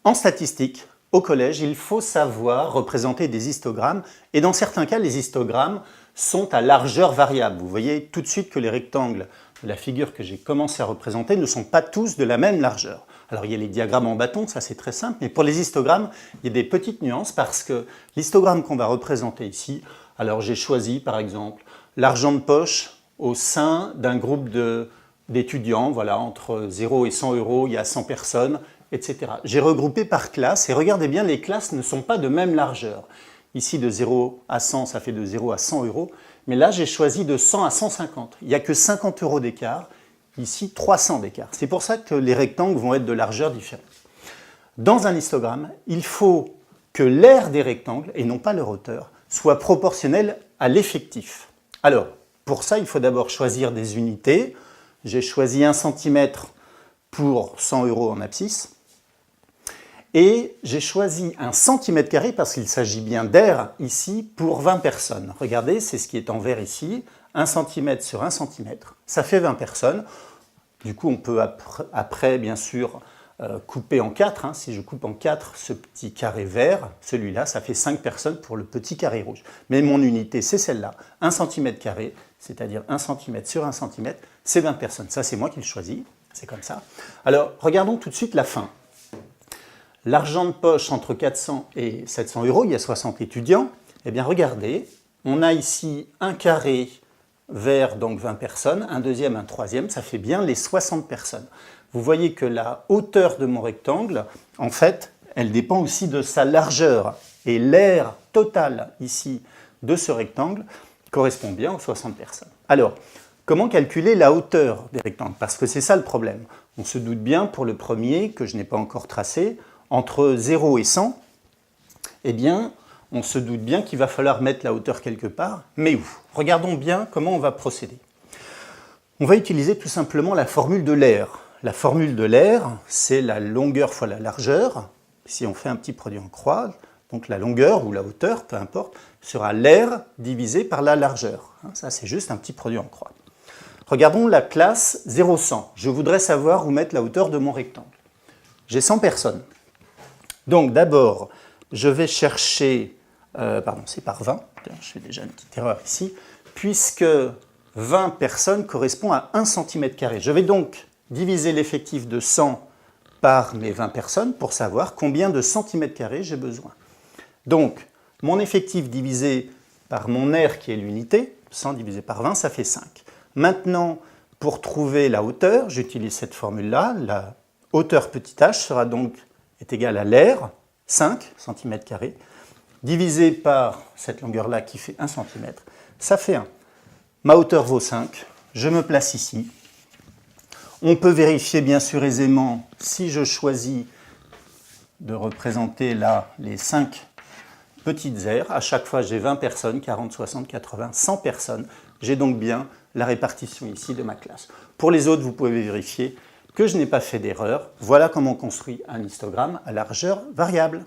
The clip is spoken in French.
En statistique, au collège, il faut savoir représenter des histogrammes et dans certains cas, les histogrammes sont à largeur variable. Vous voyez tout de suite que les rectangles de la figure que j'ai commencé à représenter ne sont pas tous de la même largeur. Alors il y a les diagrammes en bâton, ça c'est très simple, mais pour les histogrammes, il y a des petites nuances parce que l'histogramme qu'on va représenter ici, alors j'ai choisi par exemple l'argent de poche au sein d'un groupe d'étudiants, voilà, entre 0 et 100 euros, il y a 100 personnes, etc. J'ai regroupé par classe et regardez bien, les classes ne sont pas de même largeur. Ici, de 0 à 100, ça fait de 0 à 100 euros. Mais là, j'ai choisi de 100 à 150. Il n'y a que 50 euros d'écart. Ici, 300 d'écart. C'est pour ça que les rectangles vont être de largeur différente. Dans un histogramme, il faut que l'aire des rectangles, et non pas leur hauteur, soit proportionnelle à l'effectif. Alors, pour ça, il faut d'abord choisir des unités. J'ai choisi 1 cm pour 100 euros en abscisse. Et j'ai choisi 1 cm² parce qu'il s'agit bien d'air ici pour 20 personnes. Regardez, c'est ce qui est en vert ici. 1 cm sur 1 cm, ça fait 20 personnes. Du coup, on peut après, bien sûr, couper en 4. Si je coupe en 4 ce petit carré vert, celui-là, ça fait 5 personnes pour le petit carré rouge. Mais mon unité, c'est celle-là, 1 cm², c'est-à-dire 1 cm sur 1 cm, c'est 20 personnes. Ça, c'est moi qui le choisis, c'est comme ça. Alors, regardons tout de suite la fin. L'argent de poche entre 400 et 700 euros, il y a 60 étudiants. Eh bien, regardez, on a ici un carré vert, donc 20 personnes, un deuxième, un troisième, ça fait bien les 60 personnes. Vous voyez que la hauteur de mon rectangle, en fait, elle dépend aussi de sa largeur. Et l'aire totale, ici, de ce rectangle, correspond bien aux 60 personnes. Alors, comment calculer la hauteur des rectangles? Parce que c'est ça le problème. On se doute bien, pour le premier, que je n'ai pas encore tracé, entre 0 et 100, eh bien, on se doute bien qu'il va falloir mettre la hauteur quelque part, mais où? Regardons bien comment on va procéder. On va utiliser tout simplement la formule de l'aire. La formule de l'aire, c'est la longueur fois la largeur. Si on fait un petit produit en croix, donc la longueur ou la hauteur, peu importe, sera l'aire divisé par la largeur. Ça, c'est juste un petit produit en croix. Regardons la classe 0-100. Je voudrais savoir où mettre la hauteur de mon rectangle. J'ai 100 personnes. Donc d'abord, je vais chercher, c'est par 20, je fais déjà une petite erreur ici, puisque 20 personnes correspond à 1 cm². Je vais donc diviser l'effectif de 100 par mes 20 personnes pour savoir combien de centimètres carrés j'ai besoin. Donc, mon effectif divisé par mon aire qui est l'unité, 100 divisé par 20, ça fait 5. Maintenant, pour trouver la hauteur, j'utilise cette formule-là. La hauteur petit h sera donc est égale à l'aire, 5 cm², divisé par cette longueur-là qui fait 1 cm, ça fait 1. Ma hauteur vaut 5, je me place ici. On peut vérifier bien sûr aisément si je choisis de représenter là les 5 petites aires. À chaque fois, j'ai 20 personnes, 40, 60, 80, 100 personnes. J'ai donc bien la répartition ici de ma classe. Pour les autres, vous pouvez vérifier que je n'ai pas fait d'erreur. Voilà comment on construit un histogramme à largeur variable.